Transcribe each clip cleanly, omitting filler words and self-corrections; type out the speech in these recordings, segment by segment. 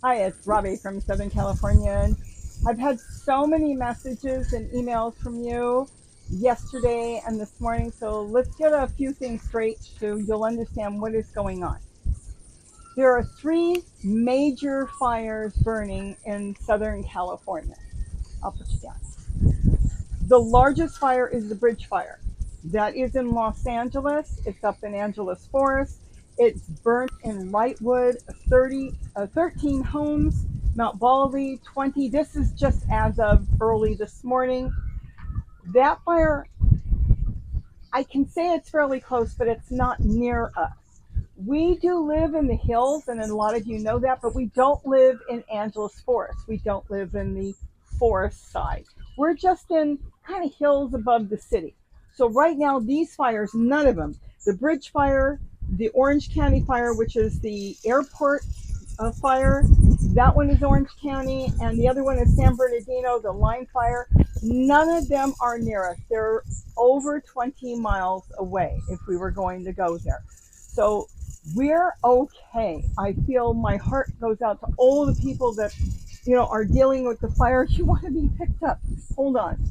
Hi, it's Robbie from Southern California. And I've had so many messages and emails from you yesterday and this morning. So let's get a few things straight so you'll understand what is going on. There are three major fires burning in Southern California. I'll put you down. The largest fire is the bridge fire. That is in Los Angeles. It's up in Angeles Forest. It's burnt in Wrightwood, 13 homes, Mount Baldy, 20. This is just as of early this morning. That fire, I can say it's fairly close, but it's not near us. We do live in the hills, and a lot of you know that, but we don't live in Angeles Forest. We don't live in the forest side. We're just in kind of hills above the city. So right now, these fires, none of them, the bridge fire, the Orange County fire, which is the airport fire, that one is Orange County, and the other one is San Bernardino, the line fire. None of them are near us. They're over 20 miles away if we were going to go there. So we're okay. I feel my heart goes out to all the people that are dealing with the fire. You want to be picked up. Hold on.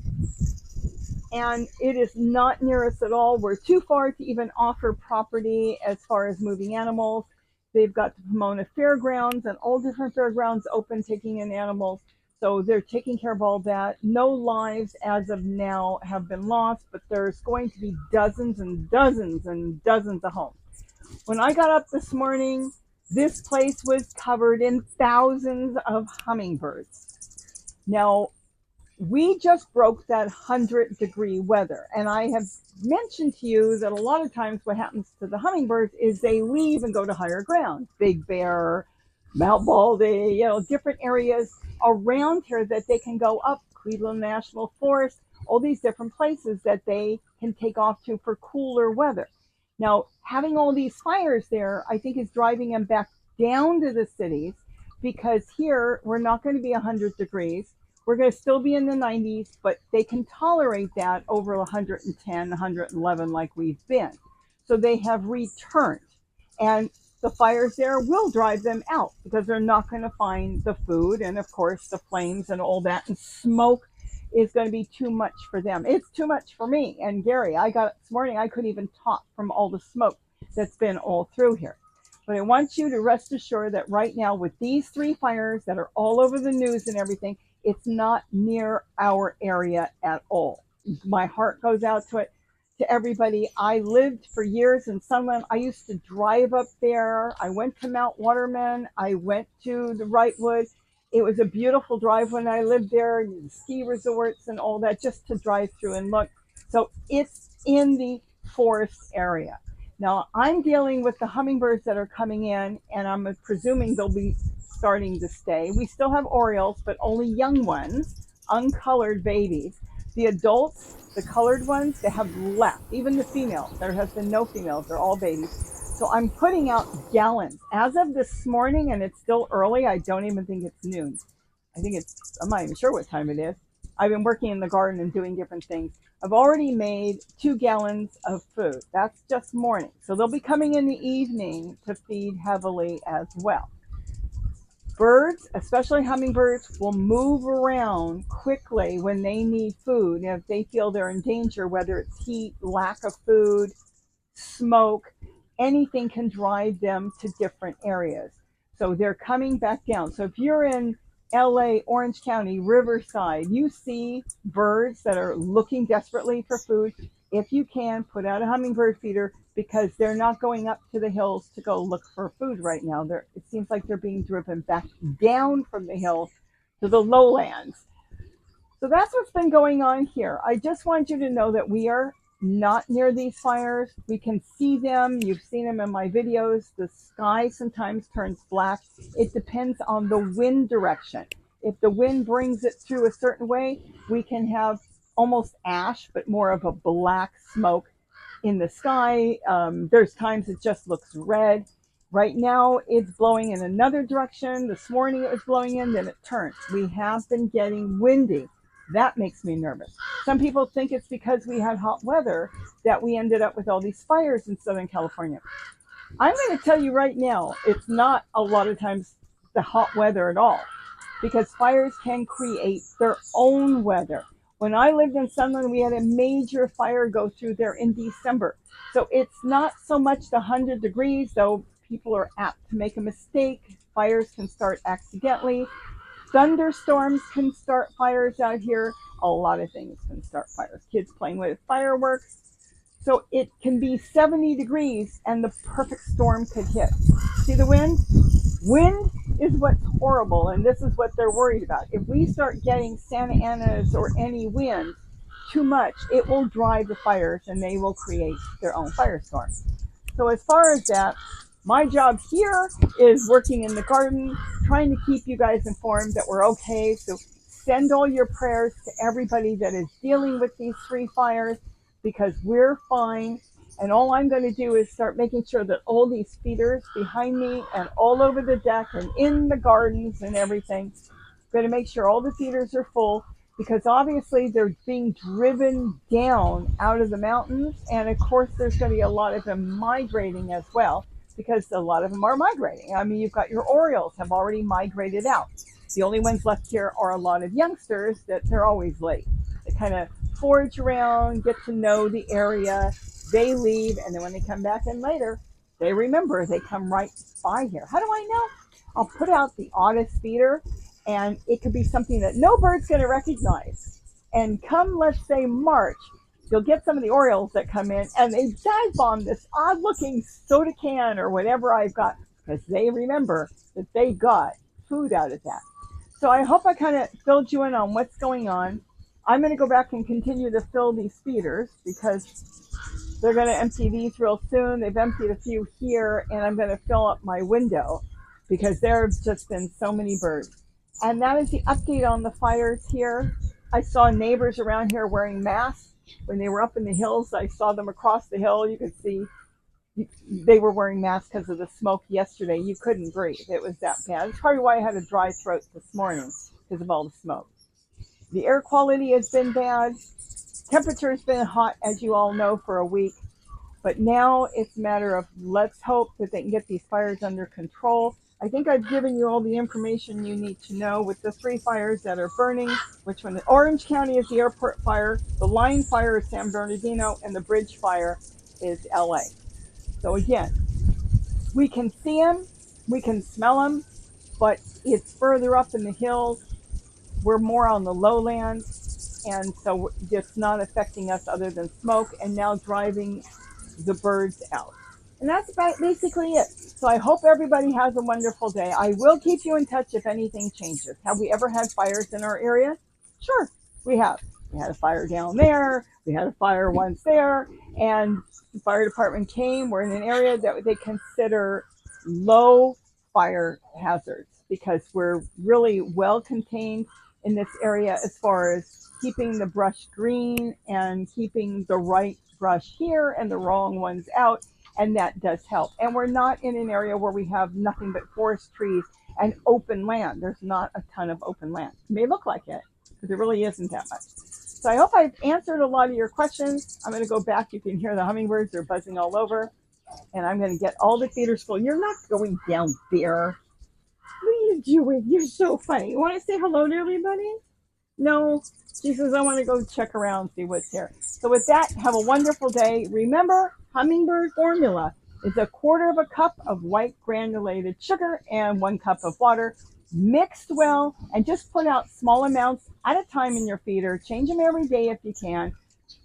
And it is not near us at all. We're too far to even offer property as far as moving animals. They've got the Pomona Fairgrounds and all different fairgrounds open, taking in animals. So they're taking care of all that. No lives as of now have been lost, but there's going to be dozens and dozens and dozens of homes. When I got up this morning, this place was covered in thousands of hummingbirds. Now, we just broke that 100-degree weather. And I have mentioned to you that a lot of times what happens to the hummingbirds is they leave and go to higher ground. Big Bear, Mount Baldy, different areas around here that they can go up, Cleveland National Forest, all these different places that they can take off to for cooler weather. Now, having all these fires there, I think is driving them back down to the cities because here we're not going to be 100 degrees. We're going to still be in the 90s, but they can tolerate that over 110, 111 like we've been. So they have returned. And the fires there will drive them out because they're not going to find the food. And of course, the flames and all that and smoke is going to be too much for them. It's too much for me. And Gary, I got this morning, I couldn't even talk from all the smoke that's been all through here. But I want you to rest assured that right now, with these three fires that are all over the news and everything, it's not near our area at all. My heart goes out to everybody. I lived for years in Sunland. I used to drive up there. I went to Mount Waterman. I went to the Wrightwood. It was a beautiful drive when I lived there, and ski resorts and all that, just to drive through and look. So it's in the forest area. Now I'm dealing with the hummingbirds that are coming in, and I'm presuming they'll be starting to stay. We still have orioles, but only young ones, uncolored babies. The adults, the colored ones, they have left. Even the females, there has been no females, they're all babies. So I'm putting out gallons. As of this morning, and it's still early, I don't even think it's noon. I'm not even sure what time it is. I've been working in the garden and doing different things. I've already made 2 gallons of food. That's just morning. So they'll be coming in the evening to feed heavily as well. Birds, especially hummingbirds, will move around quickly when they need food. And if they feel they're in danger, whether it's heat, lack of food, smoke, anything can drive them to different areas. So they're coming back down. So if you're in LA, Orange County, Riverside, you see birds that are looking desperately for food. If you can, put out a hummingbird feeder because they're not going up to the hills to go look for food right now. It seems like they're being driven back down from the hills to the lowlands. So that's what's been going on here. I just want you to know that we are not near these fires. We can see them. You've seen them in my videos. The sky sometimes turns black. It depends on the wind direction. If the wind brings it through a certain way, we can have almost ash, but more of a black smoke in the sky. There's times it just looks red. Right now, it's blowing in another direction. This morning it was blowing in, then it turns. We have been getting windy. That makes me nervous. Some people think it's because we had hot weather that we ended up with all these fires in Southern California. I'm going to tell you right now, it's not a lot of times the hot weather at all, because fires can create their own weather. When I lived in Sunland, we had a major fire go through there in December. So it's not so much the 100 degrees, though people are apt to make a mistake. Fires can start accidentally. Thunderstorms can start fires out here. A lot of things can start fires. Kids playing with fireworks. So it can be 70 degrees and the perfect storm could hit. See the wind? Wind is what's horrible, and this is what they're worried about. If we start getting Santa Ana's or any wind too much, it will drive the fires and they will create their own firestorm. So as far as that, my job here is working in the garden, trying to keep you guys informed that we're okay. So send all your prayers to everybody that is dealing with these 3 fires, because we're fine. And all I'm going to do is start making sure that all these feeders behind me and all over the deck and in the gardens and everything, I'm going to make sure all the feeders are full, because obviously they're being driven down out of the mountains. And of course, there's going to be a lot of them migrating as well, because a lot of them are migrating. I mean, you've got your Orioles have already migrated out. The only ones left here are a lot of youngsters that they're always late. They kind of forage around, get to know the area, they leave, and then when they come back in later, they remember, they come right by here. How do I know? I'll put out the oddest feeder, and it could be something that no bird's going to recognize. And come, let's say, March, you'll get some of the Orioles that come in, and they dive bomb this odd-looking soda can or whatever I've got, because they remember that they got food out of that. So I hope I kind of filled you in on what's going on. I'm going to go back and continue to fill these feeders, because they're going to empty these real soon. They've emptied a few here, and I'm going to fill up my window, because there have just been so many birds. And that is the update on the fires here. I saw neighbors around here wearing masks. When they were up in the hills, I saw them across the hill. You could see they were wearing masks because of the smoke yesterday. You couldn't breathe. It was that bad. It's probably why I had a dry throat this morning, because of all the smoke. The air quality has been bad. Temperature has been hot, as you all know, for a week. But now it's a matter of, let's hope that they can get these fires under control. I think I've given you all the information you need to know with the 3 fires that are burning, which one? Orange County is the airport fire, the line fire is San Bernardino, and the bridge fire is LA. So again, we can see them, we can smell them, but it's further up in the hills. We're more on the lowland, and so it's not affecting us other than smoke and now driving the birds out. And that's about basically it. So I hope everybody has a wonderful day. I will keep you in touch if anything changes. Have we ever had fires in our area? Sure, we have. We had a fire down there. We had a fire once there. And the fire department came. We're in an area that they consider low fire hazards, because we're really well contained in this area as far as keeping the brush green and keeping the right brush here and the wrong ones out. And that does help. And we're not in an area where we have nothing but forest trees and open land. There's not a ton of open land. It may look like it, but there really isn't that much. So I hope I've answered a lot of your questions. I'm going to go back. You can hear the hummingbirds. They're buzzing all over. And I'm going to get all the feeders full. You're not going down there. What are you doing? You're so funny. You want to say hello to everybody? No. She says, I want to go check around, see what's here. So with that, have a wonderful day. Remember, hummingbird formula is 1/4 cup of white granulated sugar and 1 cup of water, mixed well, and just put out small amounts at a time in your feeder. Change them every day if you can.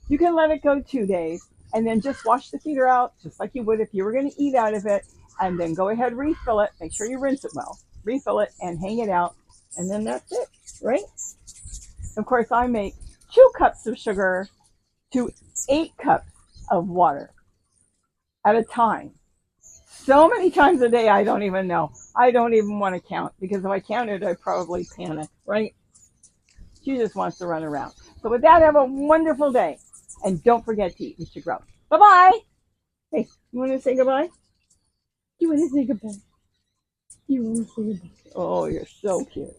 You can let it go 2 days, and then just wash the feeder out just like you would if you were going to eat out of it, and then go ahead, refill it. Make sure you rinse it well. Refill it and hang it out, and then that's it, right? Of course, I make 2 cups of sugar to 8 cups of water at a time. So many times a day, I don't even know. I don't even want to count, because if I counted, I'd probably panic, right? She just wants to run around. So with that, have a wonderful day. And don't forget to eat Mr. Grow. Bye-bye. Hey, you want to say goodbye? You want to say goodbye? You want to say goodbye? Oh, you're so cute.